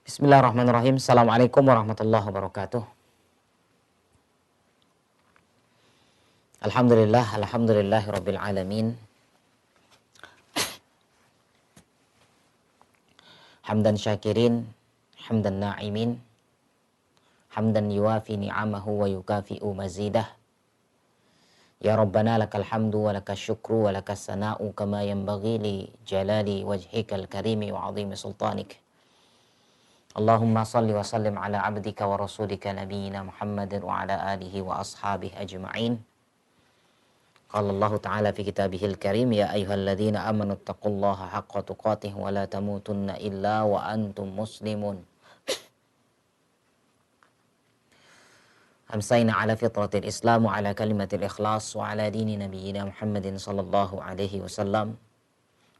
Bismillahirrahmanirrahim. Assalamualaikum warahmatullahi wabarakatuh. Alhamdulillahirabbil alamin. Hamdan syakirin, hamdan na'imin, hamdan yuwafi ni'amahu wa yukafi'u mazidah. Ya Rabbana lakal hamdu wa lakas syukru wa lakas sana'u kama yanbaghi li jalali wajhikal karimi wa 'azimi sultanik. Allahumma salli wa sallim ala abdika wa rasulika nabiyyina Muhammadin wa ala alihi wa ashabihi ajma'in. Qala Allah Ta'ala fi kitabihil karim, ya ayyuhalladzina amanu taqullaha haqqa tuqatih wa la tamutunna illa wa antum muslimun. Amsayna ala fitratil islam wa ala kalimatil ikhlas wa ala dini nabiyyina Muhammadin sallallahu alaihi wasallam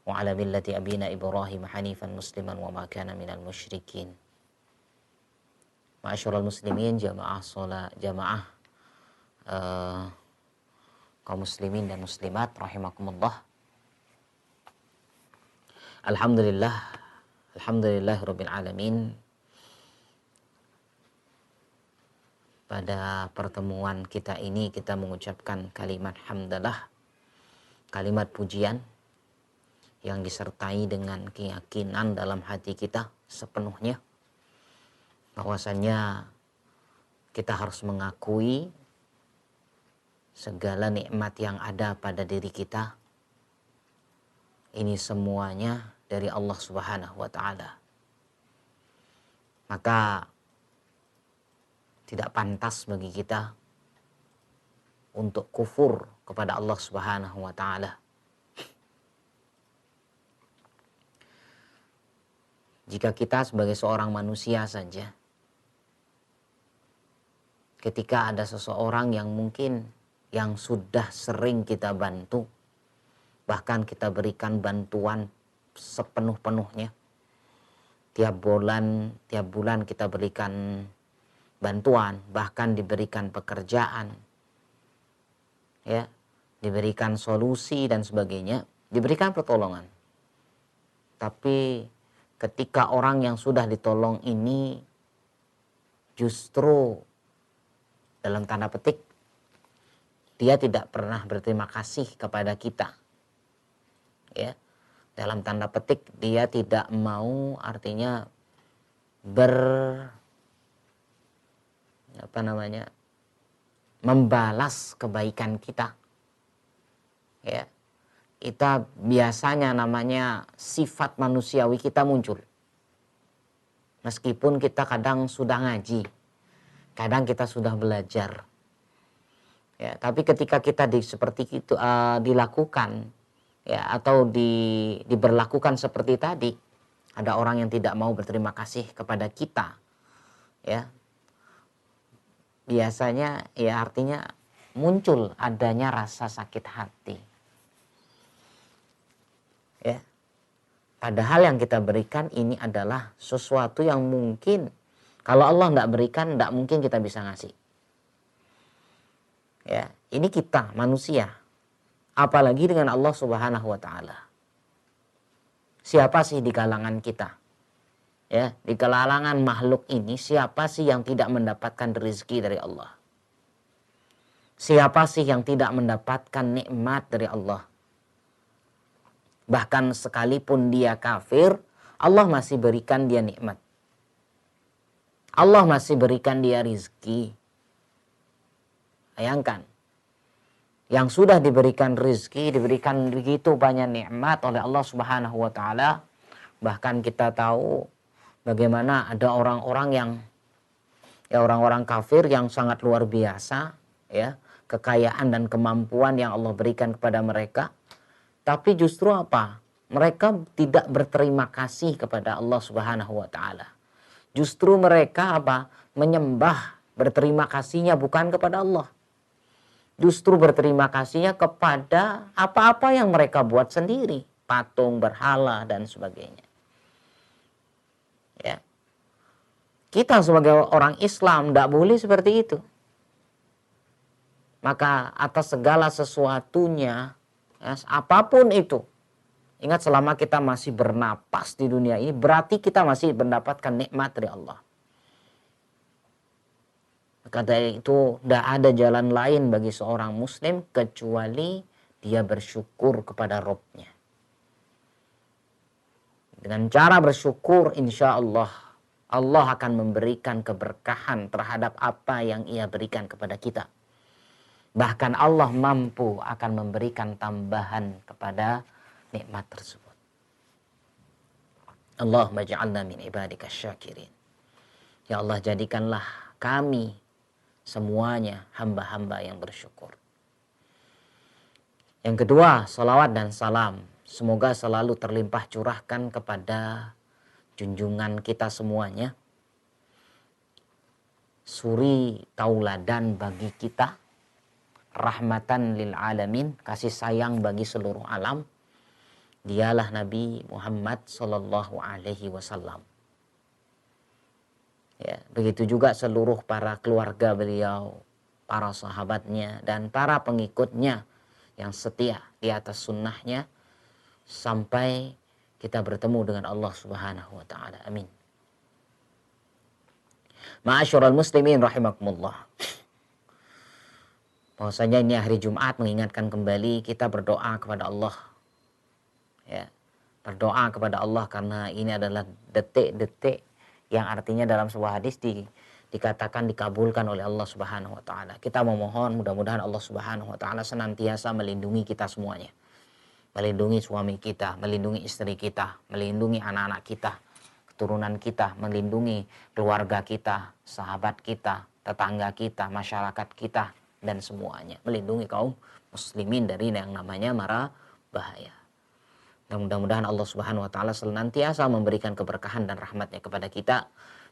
wa ala millati abina Ibrahim hanifan musliman wa ma kana minal musyrikin. Ma'asyiral muslimin, jamaah kaum muslimin dan muslimat rahimakumullah. Alhamdulillahirabbil alamin. Pada pertemuan kita ini kita mengucapkan kalimat hamdalah, kalimat pujian yang disertai dengan keyakinan dalam hati kita sepenuhnya bahwasannya kita harus mengakui segala nikmat yang ada pada diri kita ini semuanya dari Allah Subhanahu wa taala. Maka tidak pantas bagi kita untuk kufur kepada Allah Subhanahu wa taala. Jika kita sebagai seorang manusia saja, ketika ada seseorang yang mungkin yang sudah sering kita bantu, bahkan kita berikan bantuan sepenuh-penuhnya, tiap bulan kita berikan bantuan, bahkan diberikan pekerjaan, ya, diberikan solusi dan sebagainya, diberikan pertolongan. Tapi ketika orang yang sudah ditolong ini justru dalam tanda petik dia tidak pernah berterima kasih kepada kita, ya, dalam tanda petik dia tidak mau, artinya membalas kebaikan kita, ya, kita biasanya namanya sifat manusiawi kita muncul. Meskipun kita kadang sudah ngaji, kadang kita sudah belajar, ya, tapi ketika kita seperti itu dilakukan, ya, atau diberlakukan seperti tadi, ada orang yang tidak mau berterima kasih kepada kita, ya, biasanya ya artinya muncul adanya rasa sakit hati, ya. Padahal yang kita berikan ini adalah sesuatu yang mungkin kalau Allah tidak berikan, tidak mungkin kita bisa ngasih. Ya, ini kita manusia, apalagi dengan Allah Subhanahu wa taala. Siapa sih di kalangan kita? Ya, di kalangan makhluk ini siapa sih yang tidak mendapatkan rezeki dari Allah? Siapa sih yang tidak mendapatkan nikmat dari Allah? Bahkan sekalipun dia kafir, Allah masih berikan dia nikmat. Allah masih berikan dia rizki. Bayangkan, yang sudah diberikan rizki, diberikan begitu banyak nikmat oleh Allah Subhanahu wa taala. Bahkan kita tahu bagaimana ada orang-orang kafir yang sangat luar biasa, ya, kekayaan dan kemampuan yang Allah berikan kepada mereka. Tapi justru apa? Mereka tidak berterima kasih kepada Allah Subhanahu wa taala. Justru mereka apa? Menyembah, berterima kasihnya bukan kepada Allah. Justru berterima kasihnya kepada apa-apa yang mereka buat sendiri. Patung, berhala, dan sebagainya. Ya. Kita sebagai orang Islam tidak boleh seperti itu. Maka atas segala sesuatunya, ya, apapun itu, Ingat, selama kita masih bernapas di dunia ini, berarti kita masih mendapatkan nikmat dari Allah. Kata itu, tidak ada jalan lain bagi seorang muslim kecuali dia bersyukur kepada Rabb-nya. Dengan cara bersyukur, insya Allah, Allah akan memberikan keberkahan terhadap apa yang Ia berikan kepada kita. Bahkan Allah mampu akan memberikan tambahan kepada nikmat tersebut. Allahumma ja'alna min ibadika syakirin. Ya Allah, jadikanlah kami semuanya hamba-hamba yang bersyukur. Yang kedua, salawat dan salam semoga selalu terlimpah curahkan kepada junjungan kita semuanya, suri tauladan bagi kita, rahmatan lil alamin, kasih sayang bagi seluruh alam. Dialah Nabi Muhammad sallallahu alaihi wasallam. Ya, begitu juga seluruh para keluarga beliau, para sahabatnya dan para pengikutnya yang setia di atas sunnahnya sampai kita bertemu dengan Allah Subhanahu wa taala. Amin. Ma'asyiral muslimin rahimakumullah. Bahwasanya ini hari Jumat mengingatkan kembali kita berdoa kepada Allah. Ya, berdoa kepada Allah karena ini adalah detik-detik yang artinya dalam sebuah hadis dikatakan dikabulkan oleh Allah Subhanahu wa taala. Kita memohon mudah-mudahan Allah Subhanahu wa taala senantiasa melindungi kita semuanya. Melindungi suami kita, melindungi istri kita, melindungi anak-anak kita, keturunan kita, melindungi keluarga kita, sahabat kita, tetangga kita, masyarakat kita dan semuanya. Melindungi kaum muslimin dari yang namanya mara bahaya. Dan mudah-mudahan Allah Subhanahu wa taala senantiasa memberikan keberkahan dan rahmatnya kepada kita,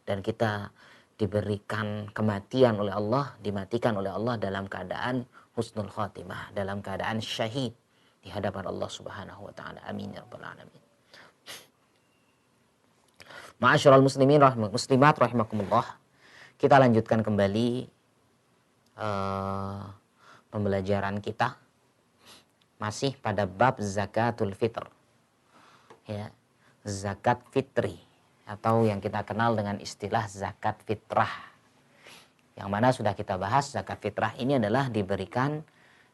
dan kita diberikan kematian oleh Allah, dimatikan oleh Allah dalam keadaan husnul khatimah, dalam keadaan syahid di hadapan Allah Subhanahu wa taala. Amin ya rabbal alamin. Ma'asyiral muslimin muslimat rahimakumullah. Kita lanjutkan kembali pembelajaran kita masih pada bab zakatul fitr. Ya, zakat fitri atau yang kita kenal dengan istilah zakat fitrah, yang mana sudah kita bahas. Zakat fitrah ini adalah diberikan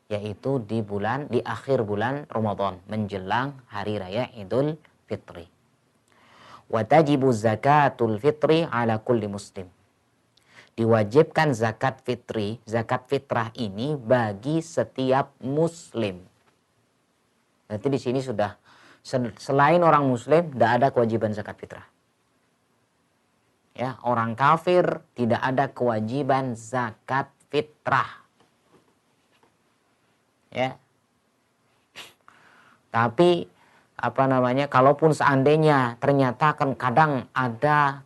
yaitu di akhir bulan Ramadan menjelang hari raya Idul Fitri. Wa tajibu zakatul fitri ala kulli muslim. Diwajibkan zakat fitri, zakat fitrah ini bagi setiap muslim. Berarti di sini sudah selain orang muslim tidak ada kewajiban zakat fitrah. Ya, orang kafir tidak ada kewajiban zakat fitrah. Ya. Tapi kalaupun seandainya ternyata kadang ada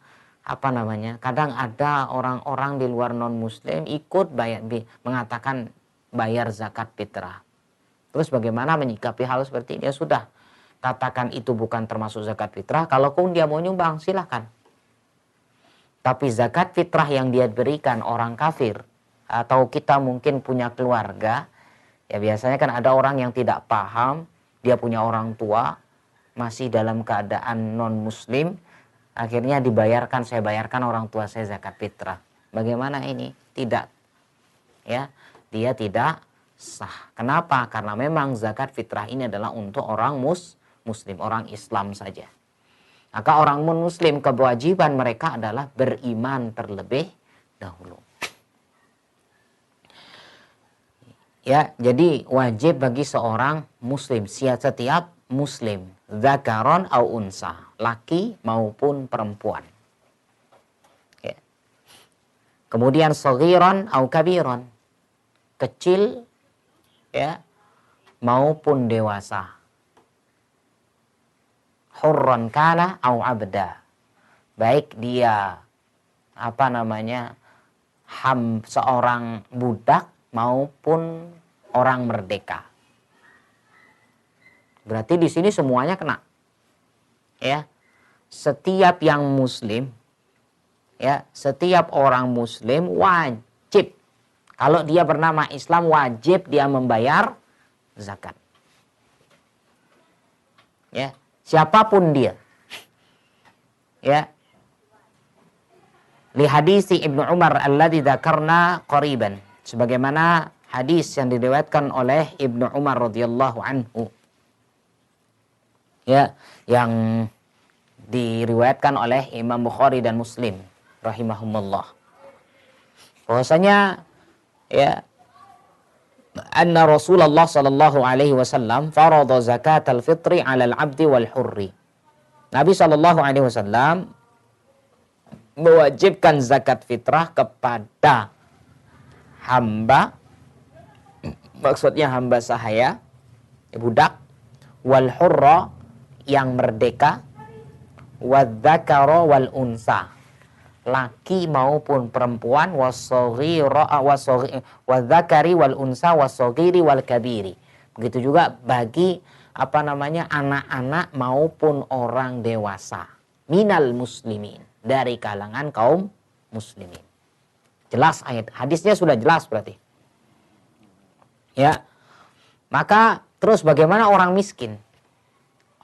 kadang ada orang-orang di luar non muslim ikut mengatakan bayar zakat fitrah. Terus bagaimana menyikapi hal seperti ini? Ya sudah, katakan itu bukan termasuk zakat fitrah. Kalaupun dia mau nyumbang, silahkan. Tapi zakat fitrah yang dia berikan orang kafir, atau kita mungkin punya keluarga, ya biasanya kan ada orang yang tidak paham, dia punya orang tua, masih dalam keadaan non muslim, akhirnya saya bayarkan orang tua saya zakat fitrah. Bagaimana ini? Tidak. Ya, dia tidak sah. Kenapa? Karena memang zakat fitrah ini adalah untuk orang muslim, orang Islam saja. Maka orang muslim kewajiban mereka adalah beriman terlebih dahulu. Ya, jadi wajib bagi seorang muslim, setiap muslim, zakaron au unsa, laki maupun perempuan. Ya. Kemudian saghiran au kabiron, kecil ya maupun dewasa. Hurran kana au abda, baik dia seorang budak maupun orang merdeka. Berarti di sini semuanya kena. Ya. Setiap yang muslim, ya, setiap orang muslim wajib, kalau dia bernama Islam, wajib dia membayar zakat. Ya, siapapun dia. Ya. Li hadisi Ibnu Umar alladzi dzakarna qariban, sebagaimana hadis yang diriwayatkan oleh Ibnu Umar radhiyallahu anhu. Ya, yang diriwayatkan oleh Imam Bukhari dan Muslim rahimahumullah. Bahwasanya ya, anna Rasulullah sallallahu alaihi wasallam farada zakatal fitri 'alal 'abdi wal hurri. Nabi sallallahu alaihi wasallam mewajibkan zakat fitrah kepada hamba, maksudnya hamba sahaya, budak, wal hurra yang merdeka, wadzakara wal unsa, laki maupun perempuan, wadzakari wal unsa wassagiri wal kabiri. Begitu juga bagi anak-anak maupun orang dewasa, minal muslimin, dari kalangan kaum muslimin. Jelas ayat hadisnya sudah jelas berarti. Ya. Maka terus bagaimana orang miskin?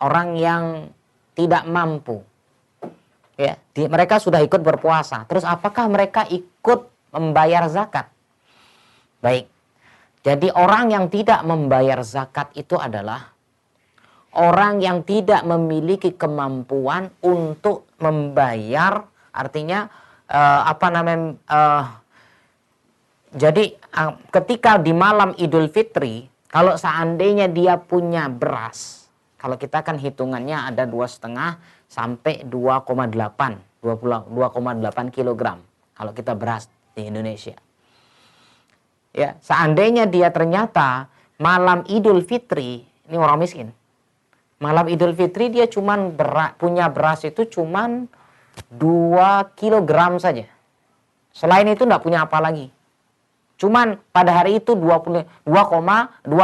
Orang yang tidak mampu. Ya, mereka sudah ikut berpuasa. Terus apakah mereka ikut membayar zakat? Baik. Jadi orang yang tidak membayar zakat itu adalah orang yang tidak memiliki kemampuan untuk membayar, artinya jadi ketika di malam Idul Fitri, kalau seandainya dia punya beras, kalau kita kan hitungannya ada 2,5 sampai 2,8 kilogram kalau kita beras di Indonesia. Ya, seandainya dia ternyata malam Idul Fitri, ini orang miskin. Malam Idul Fitri dia punya beras itu cuman 2 kilogram saja. Selain itu enggak punya apa lagi. Cuman pada hari itu 2,2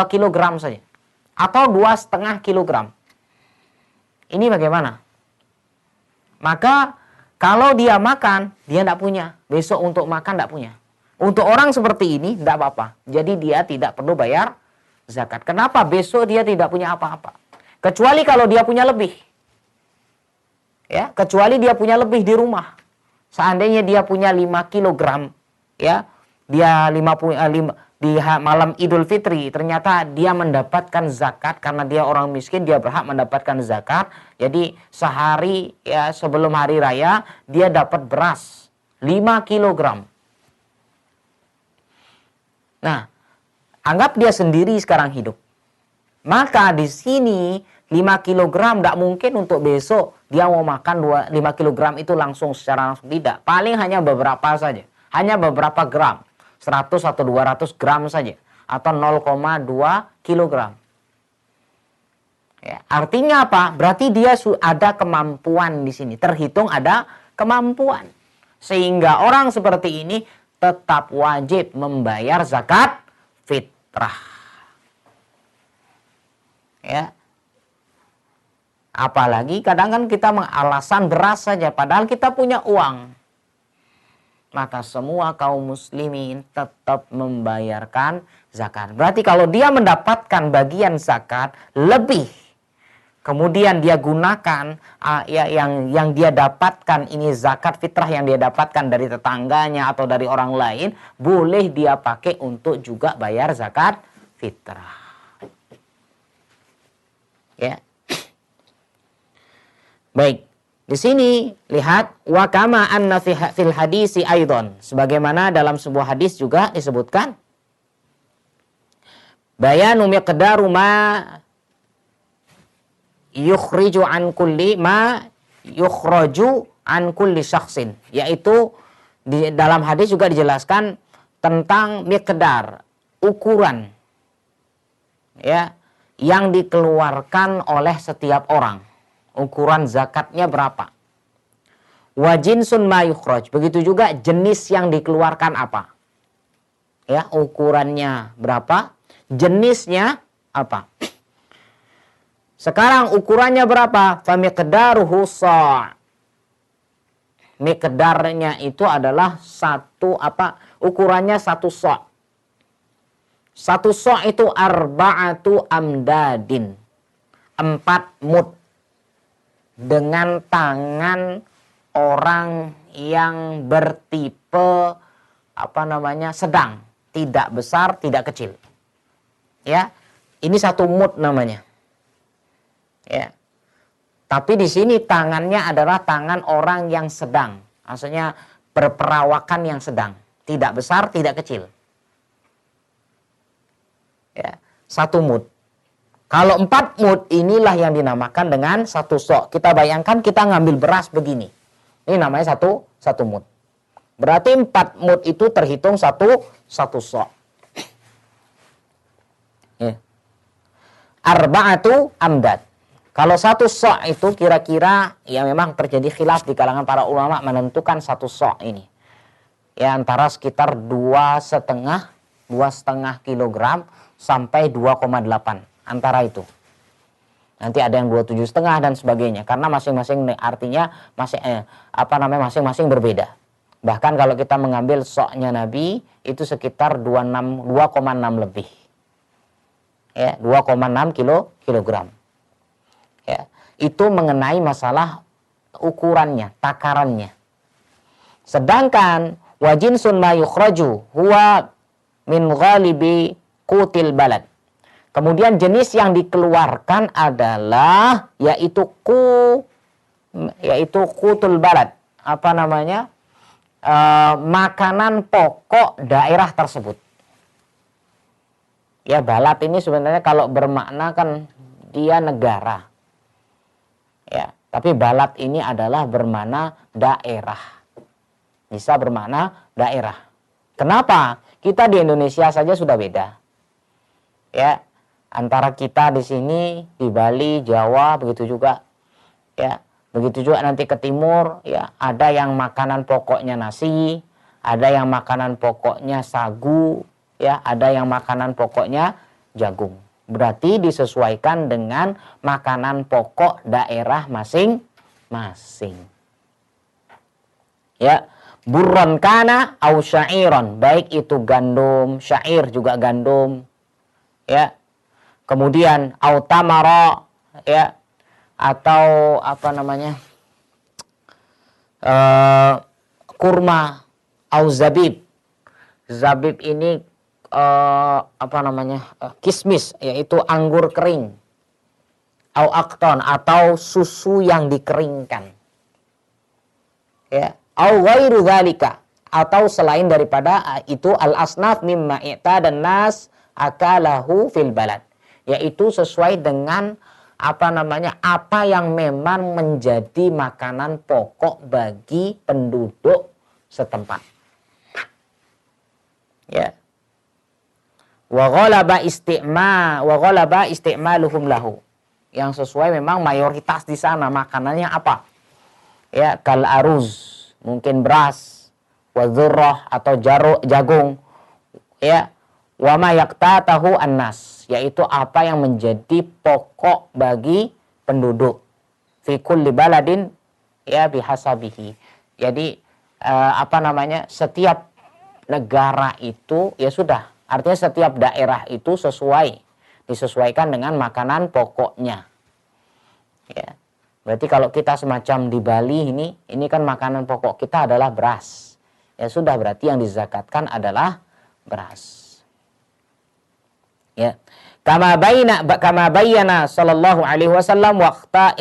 kilogram saja. Atau 2,5 kilogram. Ini bagaimana? Maka kalau dia makan, dia enggak punya. Besok untuk makan enggak punya. Untuk orang seperti ini enggak apa-apa. Jadi dia tidak perlu bayar zakat. Kenapa? Besok dia tidak punya apa-apa. Kecuali kalau dia punya lebih. Ya, kecuali dia punya lebih di rumah. Seandainya dia punya 5 kilogram, ya, dia di malam Idul Fitri ternyata dia mendapatkan zakat karena dia orang miskin, dia berhak mendapatkan zakat. Jadi sehari ya sebelum hari raya dia dapat beras 5 kilogram. Nah, anggap dia sendiri sekarang hidup. Maka di sini 5 kilogram tidak mungkin untuk besok dia mau makan 5 kilogram itu secara langsung, tidak. Paling hanya beberapa saja. Hanya beberapa gram. 100 atau 200 gram saja. Atau 0,2 kilogram. Ya, artinya apa? Berarti dia ada kemampuan di sini. Terhitung ada kemampuan. Sehingga orang seperti ini tetap wajib membayar zakat fitrah. Ya. Apalagi kadang kan kita alasan beras saja, padahal kita punya uang. Maka semua kaum muslimin tetap membayarkan zakat. Berarti kalau dia mendapatkan bagian zakat lebih, kemudian dia gunakan yang dia dapatkan ini zakat fitrah yang dia dapatkan dari tetangganya atau dari orang lain, boleh dia pakai untuk juga bayar zakat fitrah. Ya. Baik, di sini lihat wa kama anna fil hadisi aidon, sebagaimana dalam sebuah hadis juga disebutkan bayanu miqdaru ma yukhriju an kulli syakhsin, yaitu di dalam hadis juga dijelaskan tentang miqdar, ukuran ya yang dikeluarkan oleh setiap orang. Ukuran zakatnya berapa? Wa jinsun ma yukhraj. Begitu juga jenis yang dikeluarkan apa? Ya, ukurannya berapa? Jenisnya apa? Sekarang ukurannya berapa? Fa miqdaruhu sa'. Miqdarnya itu adalah ukurannya 1 sa'. 1 sa' itu arba'atu amdadin. 4 mud dengan tangan orang yang bertipe sedang, tidak besar, tidak kecil. Ya, ini 1 mud namanya. Ya. Tapi di sini tangannya adalah tangan orang yang sedang, maksudnya berperawakan yang sedang, tidak besar, tidak kecil. Ya, 1 mud. Kalau 4 mud inilah yang dinamakan dengan 1 sok. Kita bayangkan kita ngambil beras begini. Ini namanya satu mud. Berarti 4 mud itu terhitung satu sok. Ya. Arba'atu amdad. Kalau 1 sok itu kira-kira ya memang terjadi khilaf di kalangan para ulama menentukan 1 sok ini. Ya antara sekitar 2,5 kilogram sampai 2,8 antara itu. Nanti ada yang 27,5 dan sebagainya karena masing-masing artinya masing-masing berbeda. Bahkan kalau kita mengambil soknya Nabi itu sekitar 2,6 lebih. Ya, 2,6 kilogram. Ya, itu mengenai masalah ukurannya, takarannya. Sedangkan wajinsun ma yukhraju huwa min ghalibi qutil balad. Kemudian jenis yang dikeluarkan adalah yaitu qutul balad. Makanan pokok daerah tersebut. Ya, balad ini sebenarnya kalau bermakna kan dia negara. Ya, tapi balad ini adalah bermakna daerah. Bisa bermakna daerah. Kenapa? Kita di Indonesia saja sudah beda. Ya, antara kita di sini, di Bali, Jawa, begitu juga. Ya, begitu juga nanti ke timur, ya, ada yang makanan pokoknya nasi, ada yang makanan pokoknya sagu, ya, ada yang makanan pokoknya jagung. Berarti disesuaikan dengan makanan pokok daerah masing-masing. Ya, burron kana au syairon, baik itu gandum, syair juga gandum. Ya. Kemudian au tamara, ya, atau kurma, au zabib. Zabib ini kismis, yaitu anggur kering. Au akton, atau susu yang dikeringkan. Ya, au ghairu dzalika, atau selain daripada itu al asnaf mimma i'tadan nas akalahu fil balad, yaitu sesuai dengan apa yang memang menjadi makanan pokok bagi penduduk setempat. Ya. Wa ghalaba isti'maluhum lahu. Yang sesuai memang mayoritas di sana makanannya apa? Ya, kal aruz, mungkin beras, wa dzurrah atau jagung. Ya, wa ma yaqtatahu annas, yaitu apa yang menjadi pokok bagi penduduk. Fi kulli baladin ya bihasabihi. Jadi setiap negara itu ya sudah, artinya setiap daerah itu disesuaikan dengan makanan pokoknya. Ya. Berarti kalau kita semacam di Bali ini kan makanan pokok kita adalah beras. Ya sudah, berarti yang dizakatkan adalah beras. Ya. Kama bayyana sallallahu alaihi wasallam waqta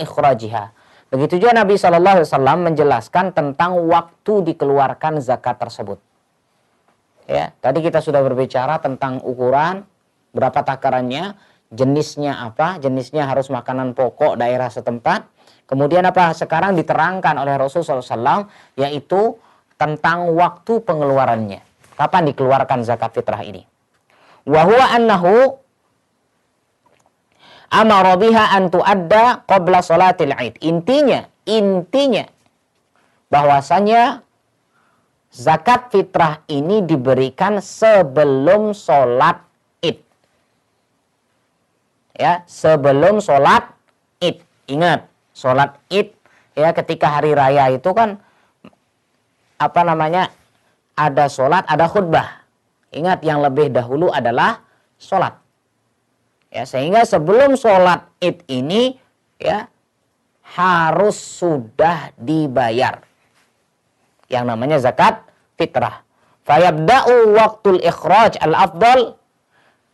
ikhrajiha. Begitu juga Nabi sallallahu alaihi wasallam menjelaskan tentang waktu dikeluarkan zakat tersebut. Ya, tadi kita sudah berbicara tentang ukuran, berapa takarannya, jenisnya apa? Jenisnya harus makanan pokok daerah setempat. Kemudian apa? Sekarang diterangkan oleh Rasulullah SAW, yaitu tentang waktu pengeluarannya. Kapan dikeluarkan zakat fitrah ini? Wa huwa annahu amara biha an tuadda qabla salatil Id. Intinya bahwasanya zakat fitrah ini diberikan sebelum sholat Id. Ya, sebelum sholat Id. Ingat, sholat Id ya, ketika hari raya itu kan ada sholat, ada khutbah. Ingat, yang lebih dahulu adalah sholat. Ya, sehingga sebelum sholat Id ini ya harus sudah dibayar yang namanya zakat fitrah. Fayabda'u waktul ikhraj al-afdal,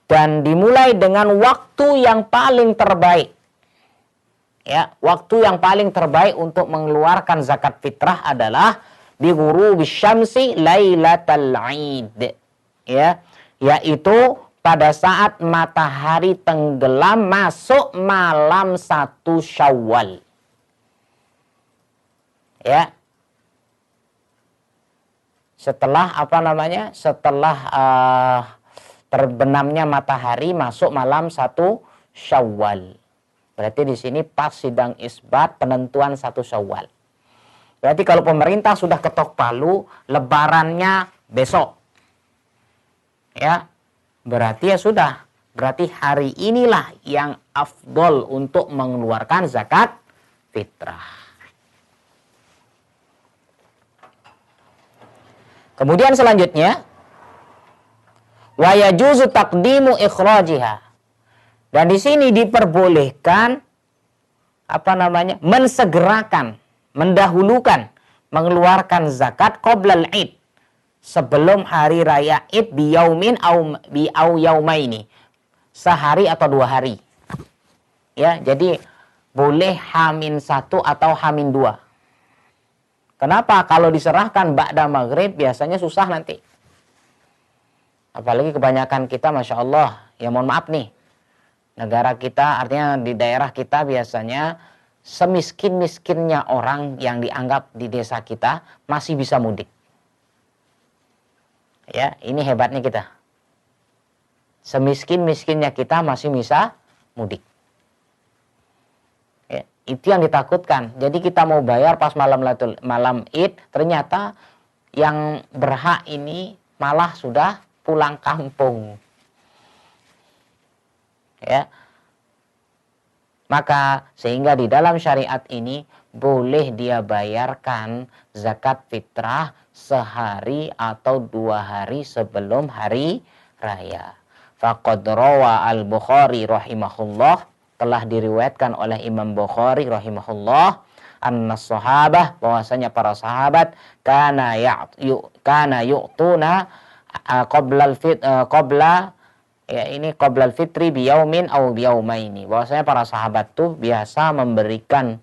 dan dimulai dengan waktu yang paling terbaik. Ya, waktu yang paling terbaik untuk mengeluarkan zakat fitrah adalah bi ghurubis syamsi lailatal Id. Ya, yaitu pada saat matahari tenggelam masuk malam 1 Syawal. Ya. Setelah Setelah terbenamnya matahari masuk malam 1 Syawal. Berarti di sini pas sidang isbat penentuan 1 Syawal. Berarti kalau pemerintah sudah ketok palu, lebarannya besok. Ya. Berarti ya sudah. Berarti hari inilah yang afdol untuk mengeluarkan zakat fitrah. Kemudian selanjutnya, wa yajuzu taqdimu ikhrajiha. Dan di sini diperbolehkan mensegerakan, mendahulukan mengeluarkan zakat qoblal Id, sebelum hari raya Id biyaumin au yaumaini, sehari atau 2 hari. Ya, jadi boleh H-1 atau H-2. Kenapa? Kalau diserahkan ba'da maghrib biasanya susah nanti. Apalagi kebanyakan kita Masya Allah, ya mohon maaf nih, negara kita, artinya di daerah kita biasanya semiskin-miskinnya orang yang dianggap di desa kita masih bisa mudik. Ya, ini hebatnya kita. Semiskin-miskinnya kita masih bisa mudik. Ya, itu yang ditakutkan. Jadi kita mau bayar pas malam Id, ternyata yang berhak ini malah sudah pulang kampung. Ya. Maka sehingga di dalam syariat ini boleh dia bayarkan zakat fitrah sehari atau 2 hari sebelum hari raya. Faqad rawa al-Bukhari rahimahullah, telah diriwayatkan oleh Imam Bukhari rahimahullah, anna sahabah, bahwasanya para sahabat kana yu'tuna qoblal fitri biyaumin au biyaumaini. Bahwasanya para sahabat tuh biasa memberikan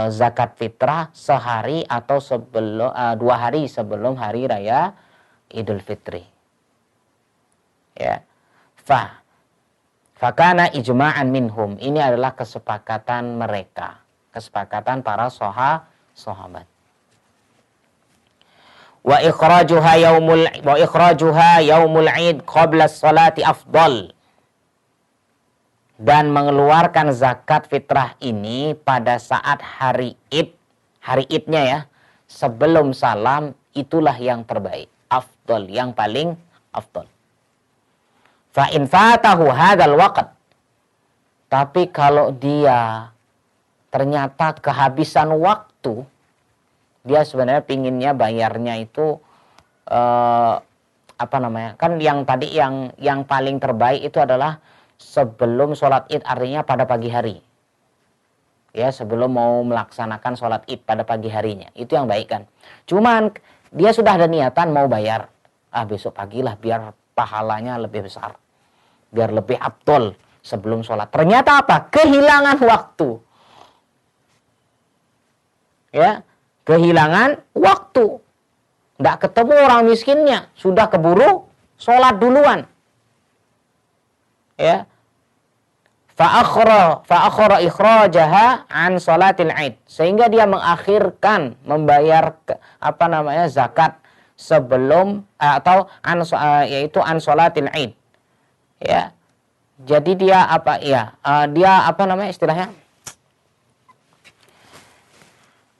zakat fitrah sehari atau 2 hari sebelum hari raya Idul Fitri. Ya. Fakana ijma'an minhum. Ini adalah kesepakatan mereka, kesepakatan para sahabat. Wa ikhrajuha yaumul Id qabla salati afdal. Dan mengeluarkan zakat fitrah ini pada saat hari Id, hari Idnya ya, sebelum salam, itulah yang terbaik, afdal, yang paling afdal. Fa in fatahu hadzal waqt, tapi kalau dia ternyata kehabisan waktu, dia sebenarnya pinginnya bayarnya itu kan yang tadi yang paling terbaik itu adalah sebelum sholat Id, artinya pada pagi hari. Ya, sebelum mau melaksanakan sholat Id pada pagi harinya, itu yang baik kan. Cuman dia sudah ada niatan mau bayar, besok pagilah biar pahalanya lebih besar, biar lebih afdol sebelum sholat. Ternyata apa? Kehilangan waktu. Ya, kehilangan waktu. Tidak ketemu orang miskinnya, sudah keburu sholat duluan. Ya. Fa'akhara ikhrajaha an sholatil Id, sehingga dia mengakhirkan membayar zakat sebelum yaitu an sholatil Id. Ya. Jadi dia istilahnya?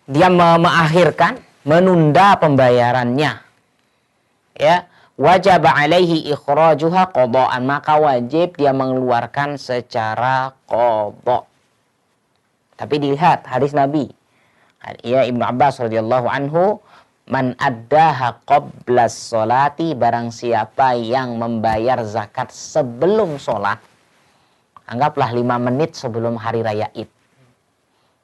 Dia mengakhirkan, menunda pembayarannya. Ya. Wajib alaihi ikhrajuha qada'an, maka wajib dia mengeluarkan secara qada'. Tapi dilihat hadis Nabi. Ya, Ibnu Abbas radhiyallahu anhu, man addaha qablas sholati, barang siapa yang membayar zakat sebelum sholat, Anggaplah 5 menit sebelum hari raya Id.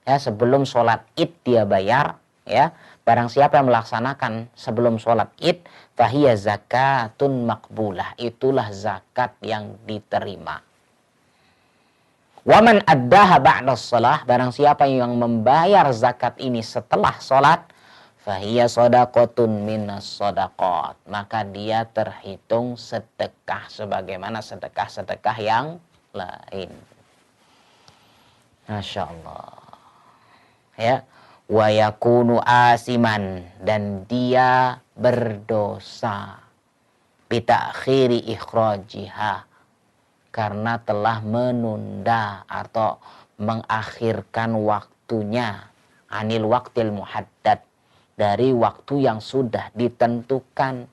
Ya, sebelum sholat Id dia bayar. Ya, barang siapa yang melaksanakan sebelum sholat Id, fahiya zakatun makbulah. Itulah zakat yang diterima. Waman addaha ba'da shalah, barang siapa yang membayar zakat ini setelah sholat, fahiya shadaqatun minas shadaqat, maka dia terhitung sedekah sebagaimana sedekah-sedekah yang lain. Masya Allah. Ya, wa yakunu asiman, dan dia berdosa bitakhiri ikhrajiha, karena telah menunda atau mengakhirkan waktunya, anil waktil muhaddad, dari waktu yang sudah ditentukan,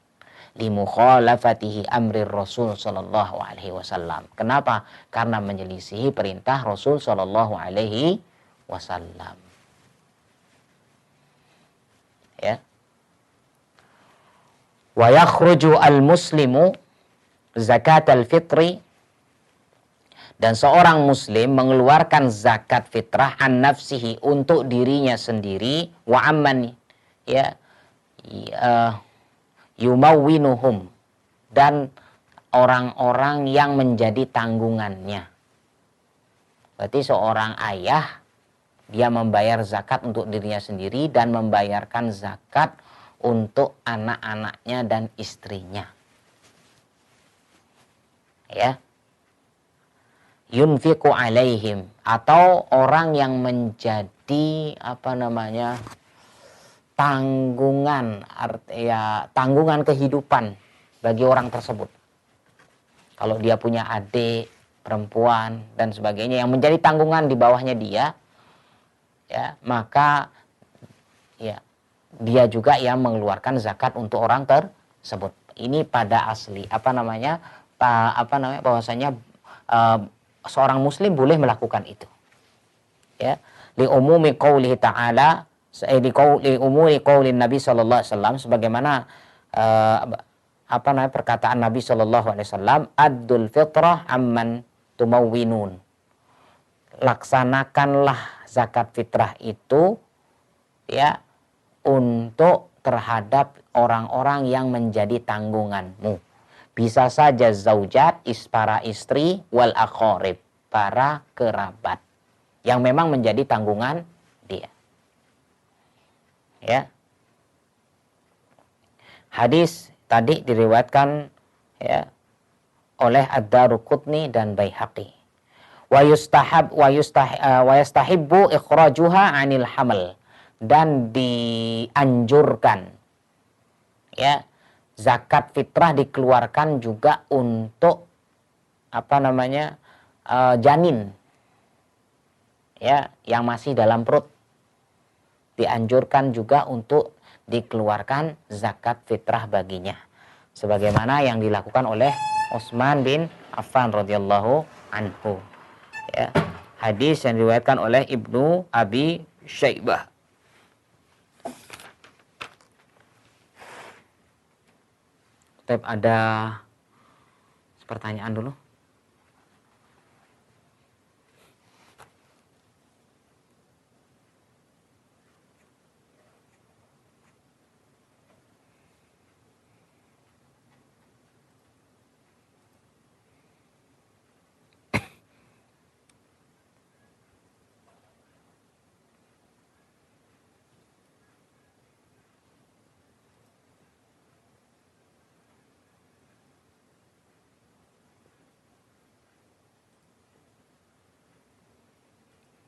limukhalafatihi amri Rasul sallallahu alaihi wasallam. Kenapa? Karena menyelisihi perintah Rasul sallallahu alaihi wasallam. Ya. Wa yakhruju al-muslimu zakat al-fitri, dan seorang muslim mengeluarkan zakat fitrah an nafsihi, untuk dirinya sendiri, wa amman, ya, yumawwinuhum, dan orang-orang yang menjadi tanggungannya. Berarti seorang ayah, dia membayar zakat untuk dirinya sendiri dan membayarkan zakat untuk anak-anaknya dan istrinya. Ya. Yunfiqu alaihim, atau orang yang menjadi tanggungan, tanggungan kehidupan bagi orang tersebut. Kalau dia punya adik perempuan dan sebagainya yang menjadi tanggungan di bawahnya dia, ya, maka ya dia juga yang mengeluarkan zakat untuk orang tersebut. Ini pada asli bahwasanya seorang muslim boleh melakukan itu. Ya, li umumi qaulihi ta'ala, li umumi qaulin Nabi sallallahu alaihi wasallam, sebagaimana perkataan Nabi sallallahu alaihi wasallam, addul fitrah amman tumawwinun. Laksanakanlah zakat fitrah itu, ya, untuk terhadap orang-orang yang menjadi tanggunganmu. Bisa saja zaujat, para istri, wal aqarib, para kerabat yang memang menjadi tanggungan dia. Ya. Hadis tadi diriwayatkan, ya, oleh Ad-Daruqutni dan Baihaqi. Wa yastahibbu ikhrajuha 'anil hamal, dan dianjurkan, ya, zakat fitrah dikeluarkan juga untuk janin, ya, yang masih dalam perut. Dianjurkan juga untuk dikeluarkan zakat fitrah baginya, sebagaimana yang dilakukan oleh Utsman bin Affan radhiyallahu anhu. Ya, hadis yang diriwayatkan oleh Ibnu Abi Syaibah. Ada pertanyaan dulu.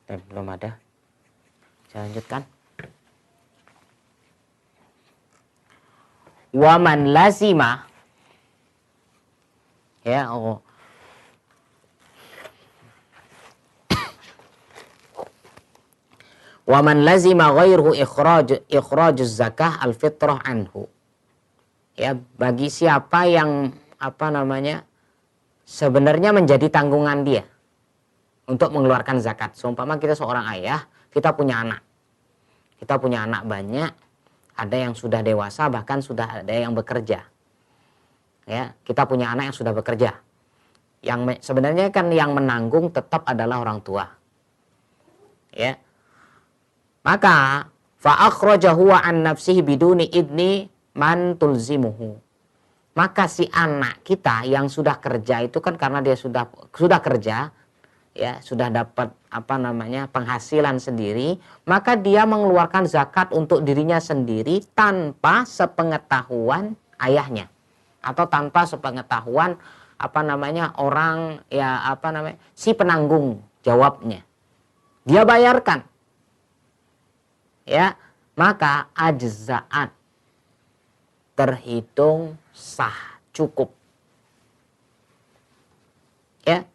Belum ada. Saya lanjutkan. Waman lazima, ya, waman lazima ghairuhu ikhraj zakah al-fitrah anhu. Ya, bagi siapa yang sebenarnya menjadi tanggungan dia untuk mengeluarkan zakat. Seumpama kita seorang ayah, kita punya anak. Kita punya anak banyak, ada yang sudah dewasa, bahkan sudah ada yang bekerja. Ya, kita punya anak yang sudah bekerja. Sebenarnya kan yang menanggung tetap adalah orang tua. Ya. Maka fa akhrajahu an nafsihi biduni idni man tulzimuhu. Maka si anak kita yang sudah kerja itu kan karena dia sudah kerja, ya, sudah dapat penghasilan sendiri, maka dia mengeluarkan zakat untuk dirinya sendiri tanpa sepengetahuan ayahnya atau tanpa sepengetahuan orang si penanggung jawabnya. Dia bayarkan, ya, maka ajza'at, terhitung sah, cukup, ya,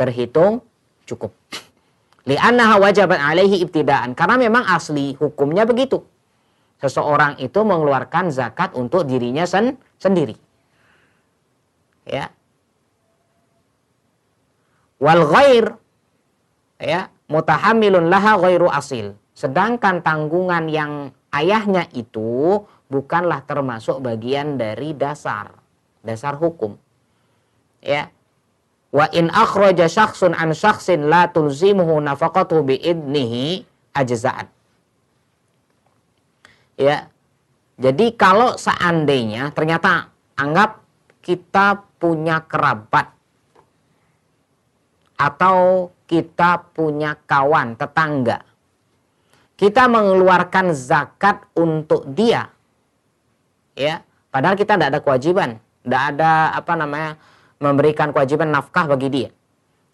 terhitung cukup. Li'annaha wajabat alaihi ibtidaan, karena memang asli hukumnya begitu. Seseorang itu mengeluarkan zakat untuk dirinya sendiri. Ya. Wal ghair, ya, mutahammilun laha ghairu asil. Sedangkan tanggungan yang ayahnya itu bukanlah termasuk bagian dari dasar hukum. Ya. Wa in akhraja syakhsun an syakhsin la tulzimuhu nafaqatuhu bi idnihi ajza'at. Ya. Jadi kalau seandainya ternyata anggap kita punya kerabat atau kita punya kawan, tetangga, kita mengeluarkan zakat untuk dia, ya, padahal kita tidak ada kewajiban, tidak ada memberikan kewajiban nafkah bagi dia.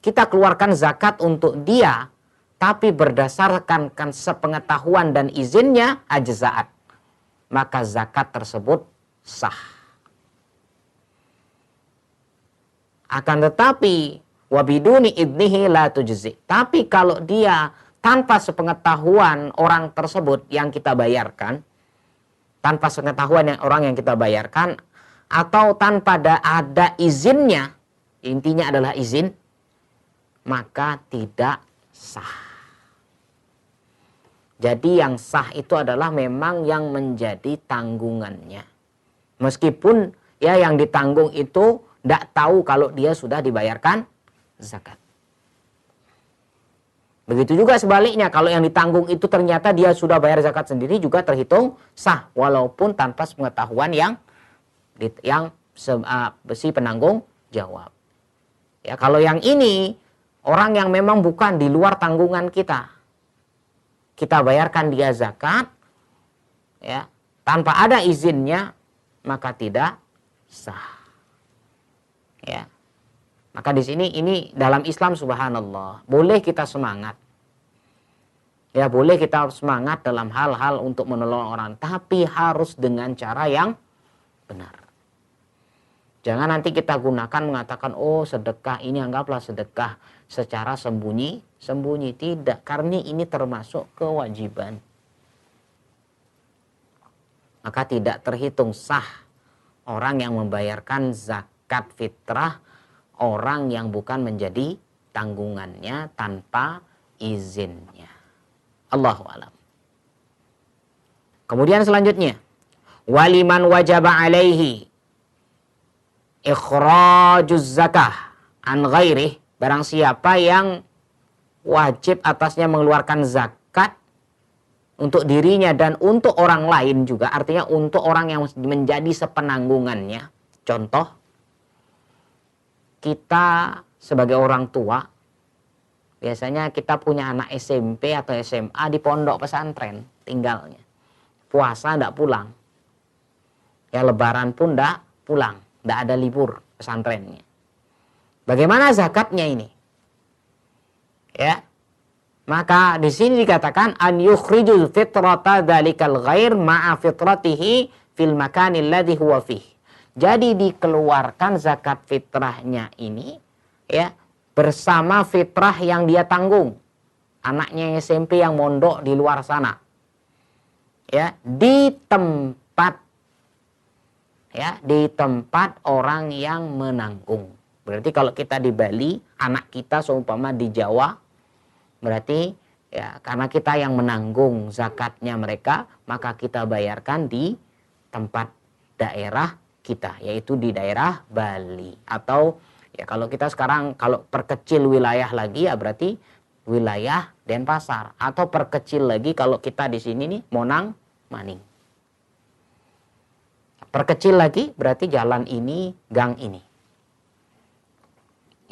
Kita keluarkan zakat untuk dia, tapi berdasarkan sepengetahuan dan izinnya ajza'at, maka zakat tersebut sah. Akan tetapi wabiduni idnihi la tujzi. Tapi kalau dia tanpa sepengetahuan orang tersebut yang kita bayarkan, tanpa sepengetahuan orang yang kita bayarkan, atau tanpa ada izinnya, intinya adalah izin, maka tidak sah. Jadi yang sah itu adalah memang yang menjadi tanggungannya. Meskipun ya yang ditanggung itu tidak tahu kalau dia sudah dibayarkan zakat. Begitu juga sebaliknya, kalau yang ditanggung itu ternyata dia sudah bayar zakat sendiri, juga terhitung sah walaupun tanpa pengetahuan yang si penanggung jawab. Ya, kalau yang ini orang yang memang bukan di luar tanggungan kita bayarkan dia zakat, ya, tanpa ada izinnya, maka tidak sah. Ya. Maka di sini ini dalam Islam subhanallah, boleh kita semangat. Ya, boleh kita semangat dalam hal-hal untuk menolong orang, tapi harus dengan cara yang benar. Jangan nanti kita gunakan mengatakan, oh sedekah ini anggaplah sedekah secara sembunyi. Tidak, karena ini termasuk kewajiban. Maka tidak terhitung sah orang yang membayarkan zakat fitrah orang yang bukan menjadi tanggungannya tanpa izinnya. Allahu a'lam. Kemudian selanjutnya, waliman wajaba alaihi ikhrajuz zakah an ghairih, barang siapa yang wajib atasnya mengeluarkan zakat untuk dirinya dan untuk orang lain juga, artinya untuk orang yang menjadi sepenanggungannya. Contoh, kita sebagai orang tua, biasanya kita punya anak SMP atau SMA di pondok pesantren tinggalnya. Puasa tidak pulang. Ya, lebaran pun tidak pulang. Tidak ada libur pesantrennya. Bagaimana zakatnya ini? Ya. Maka di sini dikatakan an yukhrijul fitrata dzalikal ghair ma'a fitratihi fil makanil ladzi huwa fihi. Jadi dikeluarkan zakat fitrahnya ini, ya, bersama fitrah yang dia tanggung. Anaknya SMP yang mondok di luar sana. Ya, di tempat orang yang menanggung. Berarti kalau kita di Bali, anak kita seumpama di Jawa, berarti ya karena kita yang menanggung zakatnya mereka, maka kita bayarkan di tempat daerah kita, yaitu di daerah Bali atau Ya kalau kita sekarang kalau perkecil wilayah lagi ya berarti wilayah Denpasar, atau perkecil lagi kalau kita di sini nih Monang Maning. Perkecil lagi berarti jalan ini, gang ini.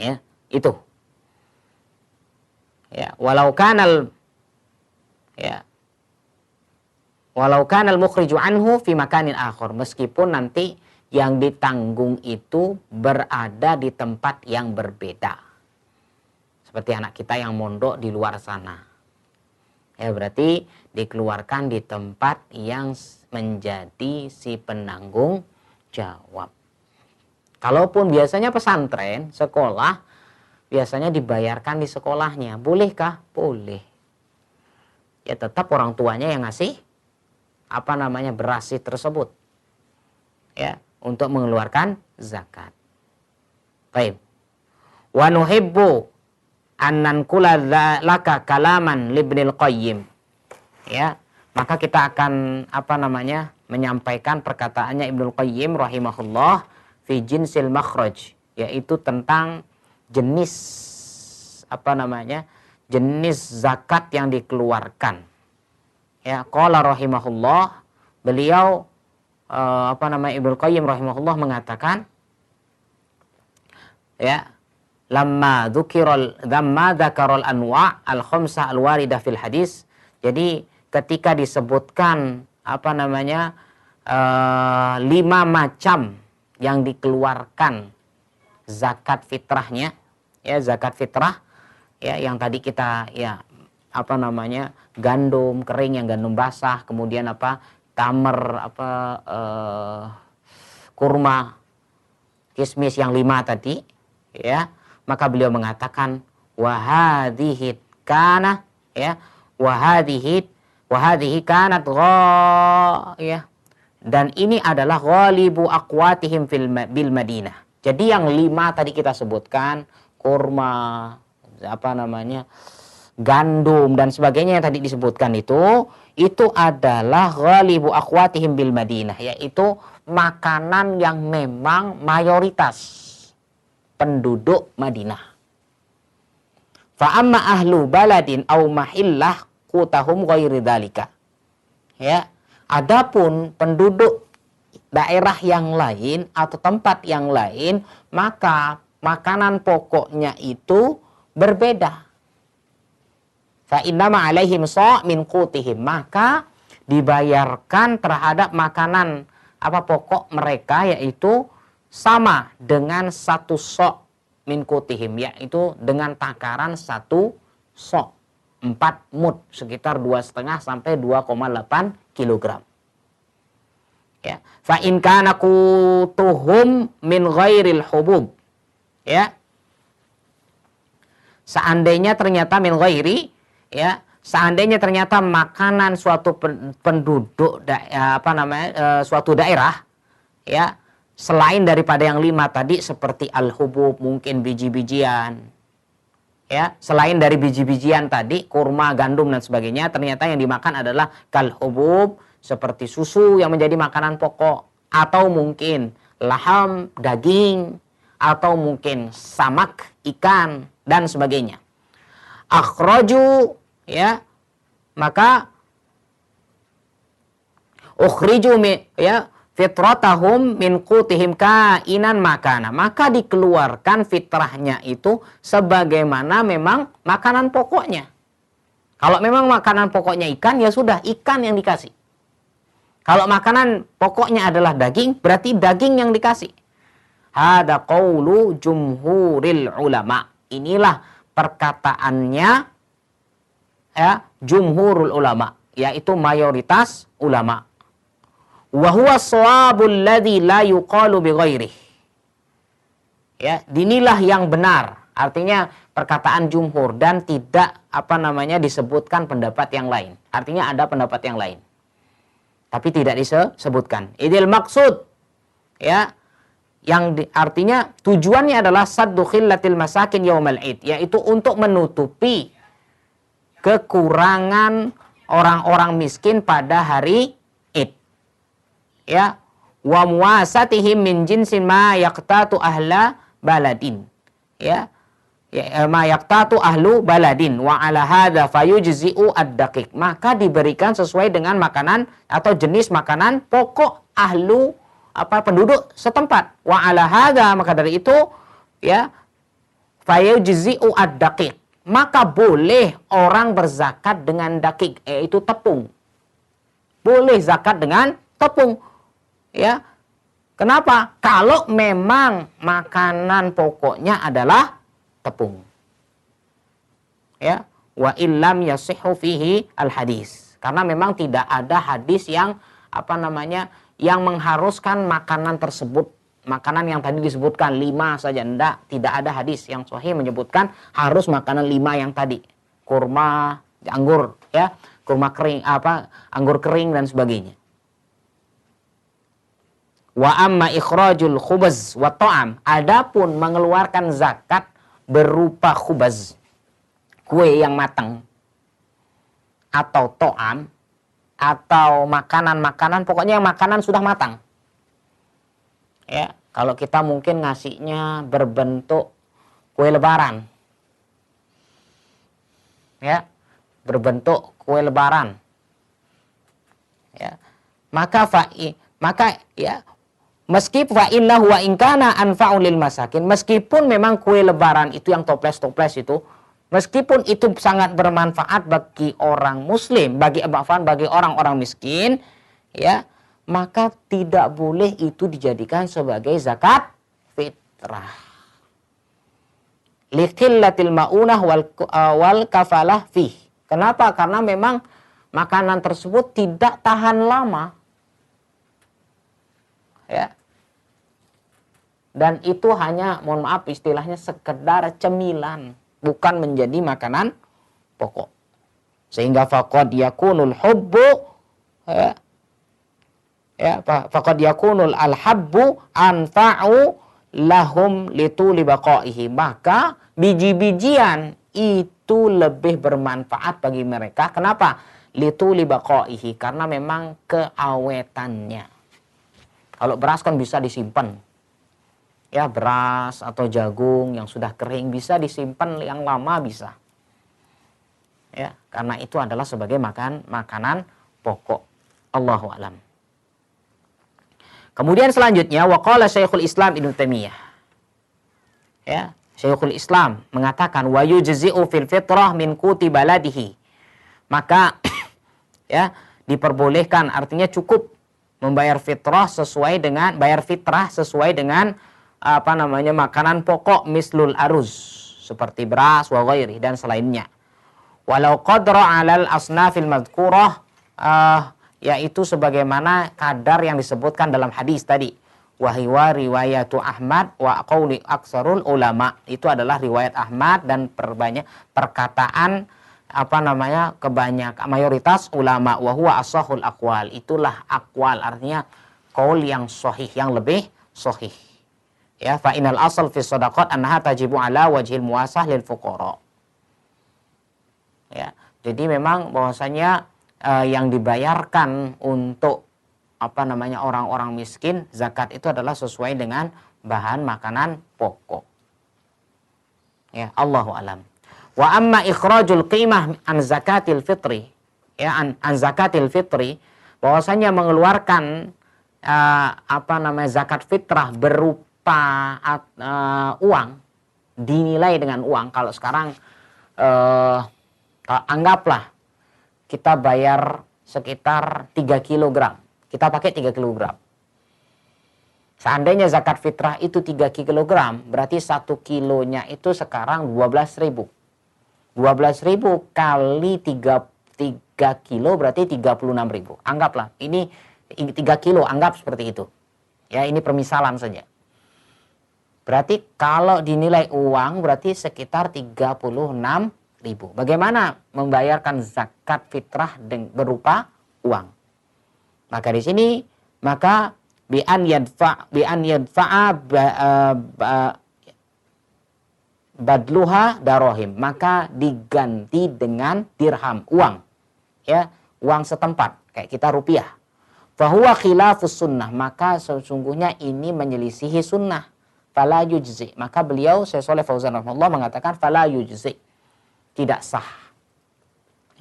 Ya, itu. Ya, walau kanal mukhriju anhu fi makanin akhar, meskipun nanti yang ditanggung itu berada di tempat yang berbeda. Seperti anak kita yang mondok di luar sana. Ya, berarti dikeluarkan di tempat yang menjadi si penanggung jawab. Kalaupun biasanya pesantren, sekolah, biasanya dibayarkan di sekolahnya. Bolehkah? Boleh. Ya tetap orang tuanya yang ngasih berasi tersebut. Ya, untuk mengeluarkan zakat. Baik. Wa nuhibbu an nankula laka kalaman libnil qayyim. Ya, maka kita akan menyampaikan perkataannya Ibnul Qayyim rahimahullah fi jinsil makhraj, yaitu tentang jenis jenis zakat yang dikeluarkan. Ya, qala rahimahullah, beliau Ibnul Qayyim rahimahullah mengatakan, ya, lamma dzakarul anwa' al-khamsah al-waridah fil hadis. Jadi ketika disebutkan 5 macam yang dikeluarkan zakat fitrahnya, ya zakat fitrah, ya yang tadi kita gandum kering, yang gandum basah, kemudian tamer, kurma, kismis yang 5 tadi, ya. Maka beliau mengatakan wahadhihi kana, ya, wahadhihi kanat ya, dan ini adalah ghalibu aqwatihim bil Madinah. Jadi yang 5 tadi kita sebutkan, kurma, gandum dan sebagainya yang tadi disebutkan itu adalah ghalibu aqwatihim bil Madinah, yaitu makanan yang memang mayoritas penduduk Madinah. Fa amma ahlu baladin au mahillah qutahum ghairi dzalika. Ya, adapun penduduk daerah yang lain atau tempat yang lain, maka makanan pokoknya itu berbeda. Fa innama alaihim sa' min qutihim, maka dibayarkan terhadap makanan pokok mereka, yaitu sama dengan 1 sok min qutihim, yaitu dengan takaran 1 sok, 4 mud, sekitar 2,5 sampai 2,8 kilogram. Ya, fa in kana qutuhum min ghairil hubub, ya, seandainya ternyata min ghairi, ya, seandainya ternyata makanan suatu penduduk suatu daerah, ya, selain daripada yang 5 tadi, seperti al-hubub, mungkin biji-bijian, ya, selain dari biji-bijian tadi, kurma, gandum dan sebagainya, ternyata yang dimakan adalah kal-hubub, seperti susu yang menjadi makanan pokok, atau mungkin laham, daging, atau mungkin samak, ikan dan sebagainya. Akhraju, ya, maka ukhriju, ya, fitratahum min qutihim kainan makana, maka dikeluarkan fitrahnya itu sebagaimana memang makanan pokoknya. Kalau memang makanan pokoknya ikan, ya sudah ikan yang dikasih. Kalau makanan pokoknya adalah daging, berarti daging yang dikasih. Hada qaulu jumhuril ulama, inilah perkataannya, ya, jumhurul ulama, yaitu mayoritas ulama. Wa huwa shawabul ladzi la yuqalu bi ghairihi. Ya, inilah yang benar. Artinya perkataan jumhur dan tidak disebutkan pendapat yang lain. Artinya ada pendapat yang lain, tapi tidak disebutkan. Idil maksud, ya, yang artinya tujuannya adalah saddu khillatil masakin yaumal id, yaitu untuk menutupi kekurangan orang-orang miskin pada hari Id. Ya, wa muwasatihim min jinsin ma yaqtatu ahla baladin, ma yaqtatu ahlu baladin wa ala hadza fayujzi'u ad-daqiq, maka diberikan sesuai dengan makanan atau jenis makanan pokok penduduk setempat. Wa ala hadza, maka dari itu fayujzi'u ad-daqiq, maka boleh orang berzakat dengan daqiq, yaitu tepung. Boleh zakat dengan tepung. Kenapa? Kalau memang makanan pokoknya adalah tepung. Wa illam yasihhu fihi al-hadis. Karena memang tidak ada hadis yang yang mengharuskan makanan tersebut, makanan yang tadi disebutkan 5 saja, tidak ada hadis yang sahih menyebutkan harus makanan 5 yang tadi. Kurma, anggur, kurma kering, anggur kering dan sebagainya. Wa amma ikhrajul khubaz wa ta'am, adapun mengeluarkan zakat berupa khubaz, kue yang matang, atau ta'am, atau makanan-makanan, pokoknya makanan sudah matang. Kalau kita mungkin ngasihnya berbentuk kue lebaran. Berbentuk kue lebaran. Maka meskipun fa innahu wa in kana anfa'u lil masakin, meskipun memang kue lebaran itu yang toples-toples itu, meskipun itu sangat bermanfaat bagi orang muslim, bagi orang-orang miskin, maka tidak boleh itu dijadikan sebagai zakat fitrah. Liqillatil ma'unah wal kafalah fih. Kenapa? Karena memang makanan tersebut tidak tahan lama. Dan itu hanya, mohon maaf istilahnya, sekedar cemilan, bukan menjadi makanan pokok. Sehingga faqad yakunul hubbu faqad yakunul al-habbu anfa'u lahum lituli baqaihi, maka biji-bijian itu lebih bermanfaat bagi mereka. Kenapa? Lituli baqaihi, karena memang keawetannya. Kalau beras kan bisa disimpan. Beras atau jagung yang sudah kering bisa disimpan yang lama bisa. Karena itu adalah sebagai makanan pokok. Allahu a'lam. Kemudian selanjutnya waqala Syekhul Islam Ibnu Taimiyah. Syekhul Islam mengatakan wa yujzi'u fil fitrah min quti baladihi. Maka diperbolehkan, artinya cukup membayar fitrah sesuai dengan makanan pokok mislul aruz, seperti beras wa ghairi dan selainnya. Walau qadra 'alal asnafil madhkurah, yaitu sebagaimana kadar yang disebutkan dalam hadis tadi. Wa hiwa riwayatu Ahmad wa qauli aksarul ulama, itu adalah riwayat Ahmad dan perkataan mayoritas ulama. Wa huwa ashahul aqwal, itulah aqwal, artinya qaul yang sahih, yang lebih sahih. Fa inal asal fi shadaqat annaha tajibu ala wajhil muasah lil fuqara. Jadi memang bahwasanya yang dibayarkan untuk orang-orang miskin, zakat itu adalah sesuai dengan bahan makanan pokok. Allahu alam. Wa amma ikhrajul qimah an zakatil fitri, an zakatil fitri, bahwasanya mengeluarkan zakat fitrah berupa uang, dinilai dengan uang. Kalau sekarang anggaplah kita bayar sekitar 3 kilogram, kita pakai 3 kilogram. Seandainya zakat fitrah itu 3 kilogram, berarti 1 kilonya itu sekarang 12.000. 12.000 kali 3 kilo berarti 36.000. Anggaplah ini 3 kilo, anggap seperti itu. Ini permisalan saja. Berarti kalau dinilai uang berarti sekitar 36.000. Bagaimana membayarkan zakat fitrah berupa uang? Maka di sini bi an yadfa'a badluha darohim, maka diganti dengan dirham, uang. Uang setempat, kayak kita rupiah. Fahuwa khilafus sunnah, maka sesungguhnya ini menyelisihi sunnah. fala yujzi. Maka beliau Syekh Shalih Fauzan rahimahullah mengatakan fala yujzi, tidak sah.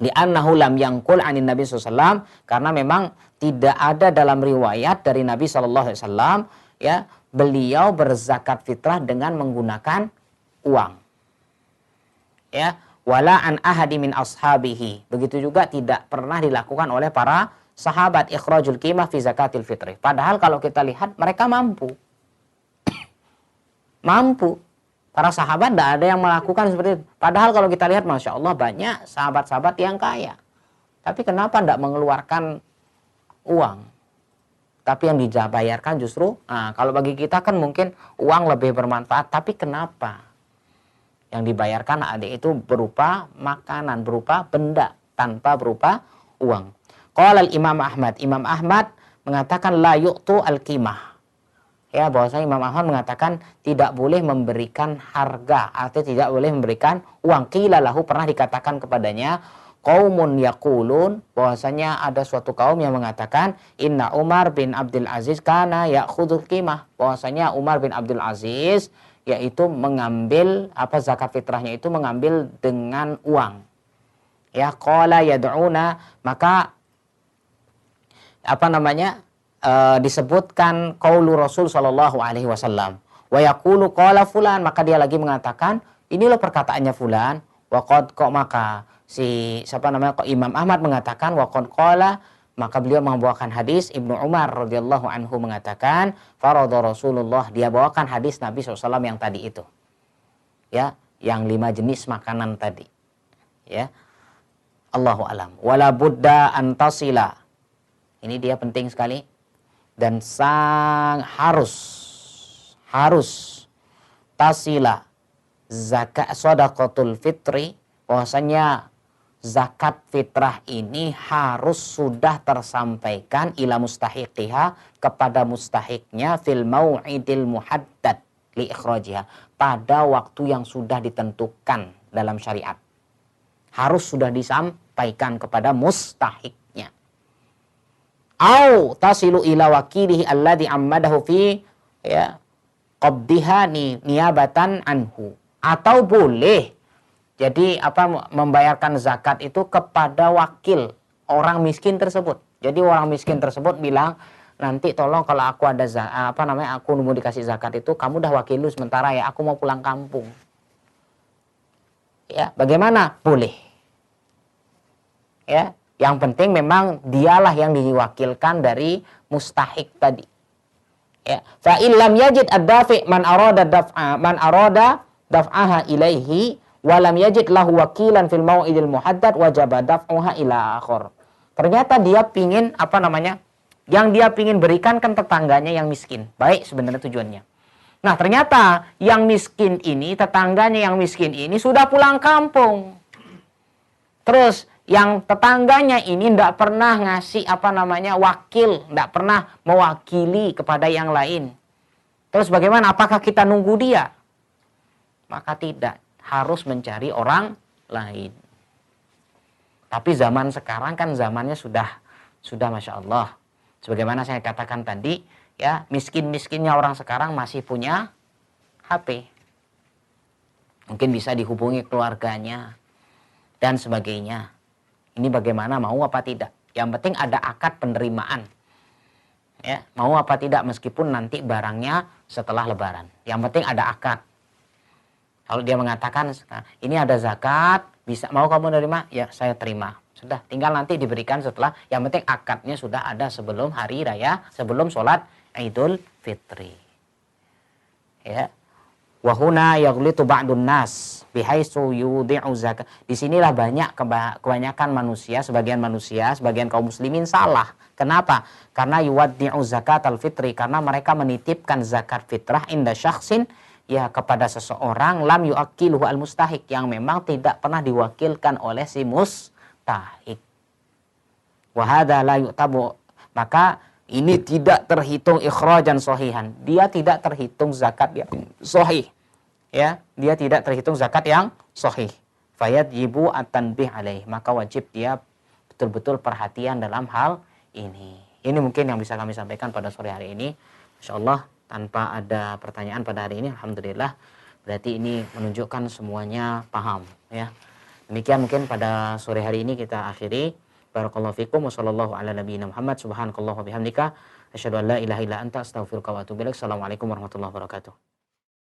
Li'annahu lam yangkul anin Nabi SAW, karena memang tidak ada dalam riwayat dari Nabi SAW ya beliau berzakat fitrah dengan menggunakan uang. Ya, wala an ahadi min ashabihi. Begitu juga tidak pernah dilakukan oleh para sahabat ikhrajul qimah fi zakatil fitri. Padahal kalau kita lihat mereka mampu. Mampu. Para sahabat tidak ada yang melakukan seperti itu. Padahal kalau kita lihat Masya Allah banyak sahabat-sahabat yang kaya. Tapi kenapa tidak mengeluarkan uang? Tapi yang dibayarkan justru, kalau bagi kita kan mungkin uang lebih bermanfaat. Tapi kenapa yang dibayarkan adik itu berupa makanan, berupa benda, tanpa berupa uang? Qala Imam Ahmad. Imam Ahmad mengatakan la yu'tu al-qimah. Ya, bahwasanya Imam Ahmad mengatakan tidak boleh memberikan harga atau tidak boleh memberikan uang. Qila lahu, pernah dikatakan kepadanya, qaumun yaqulun, bahwasanya ada suatu kaum yang mengatakan inna Umar bin Abdul Aziz kana ya'khudul qimah, bahwasanya Umar bin Abdul Aziz yaitu mengambil zakat fitrahnya itu mengambil dengan uang. Ya, qala yad'una, maka disebutkan qaulu Rasul sallallahu alaihi wasallam. Wa yaqulu qala fulan, maka dia lagi mengatakan ini loh perkataannya fulan. Wa qad maka Imam Ahmad mengatakan wa qad qala, maka beliau membawakan hadis Ibnu Umar radhiyallahu anhu mengatakan farada Rasulullah, dia bawakan hadis Nabi SAW yang tadi itu. Ya, yang 5 jenis makanan tadi. Ya. Allahu alam. Wala budda antasila. Ini dia penting sekali. Dan harus tasila zakat shadaqatul fitri, bahwasanya zakat fitrah ini harus sudah tersampaikan ila mustahiqiha, kepada mustahiknya fil mau'idil muhaddad li ikhrajiha, pada waktu yang sudah ditentukan dalam syariat. Harus sudah disampaikan kepada mustahik. Au tasilu ila wakilihi alladhi ammadahu fi qabdiha niyabatan anhu. Atau boleh jadi membayarkan zakat itu kepada wakil orang miskin tersebut. Jadi orang miskin tersebut bilang, nanti tolong kalau aku ada aku mau dikasih zakat itu kamu dah wakil lu sementara ya, aku mau pulang kampung. Ya, bagaimana? Boleh. Ya. Yang penting memang dialah yang diwakilkan dari mustahik tadi. Ya, fa illam yajid ad-dafi man arada daf'aha ilaihi wa lam yajid lahu wakilan fil mau'idil muhaddad wajaba daf'uha ila akhir. Ternyata dia pingin yang dia pingin berikan kan tetangganya yang miskin. Baik sebenarnya tujuannya. Nah, ternyata yang miskin ini, tetangganya yang miskin ini sudah pulang kampung. Terus yang tetangganya ini tidak pernah ngasih wakil, tidak pernah mewakili kepada yang lain. Terus bagaimana? Apakah kita nunggu dia? Maka tidak, harus mencari orang lain. Tapi zaman sekarang kan zamannya sudah Masya Allah. Sebagaimana saya katakan tadi, ya, miskin-miskinnya orang sekarang masih punya HP. Mungkin bisa dihubungi keluarganya dan sebagainya. Ini bagaimana, mau apa tidak? Yang penting ada akad penerimaan. Ya, mau apa tidak meskipun nanti barangnya setelah lebaran. Yang penting ada akad. Kalau dia mengatakan, ini ada zakat, bisa mau kamu nerima? Ya, saya terima. Sudah, tinggal nanti diberikan setelah. Yang penting akadnya sudah ada sebelum hari raya, sebelum sholat Idul Fitri. Ya. Wahuna yaghlitu ba'dun nas bihaitsu yudhi'u zakat. Disinilah kebanyakan manusia, sebagian kaum muslimin salah. Kenapa? Karena yuwaddi'u zakat al-fitri, karena mereka menitipkan zakat fitrah inda syakhsin, ya, kepada seseorang lam yu'akkiluhu al-mustahik, yang memang tidak pernah diwakilkan oleh si mustahik. Wa hadza la yu'tabu, maka ini tidak terhitung ikhrajan sahihan. Dia tidak terhitung zakat yang sahih. Ya, dia tidak terhitung zakat yang sahih. Fayajibu at-tanbih alaih. Maka wajib dia betul-betul perhatian dalam hal ini. Ini mungkin yang bisa kami sampaikan pada sore hari ini. Insyaallah tanpa ada pertanyaan pada hari ini, alhamdulillah. Berarti ini menunjukkan semuanya paham ya. Demikian mungkin pada sore hari ini kita akhiri. Barakallahu fikum wa sallallahu ala nabiyina Muhammad subhanakallah wa bihamdika asyhadu an la ilaha illa anta astaghfiruka wa atubu ilaik. Assalamualaikum warahmatullahi wabarakatuh.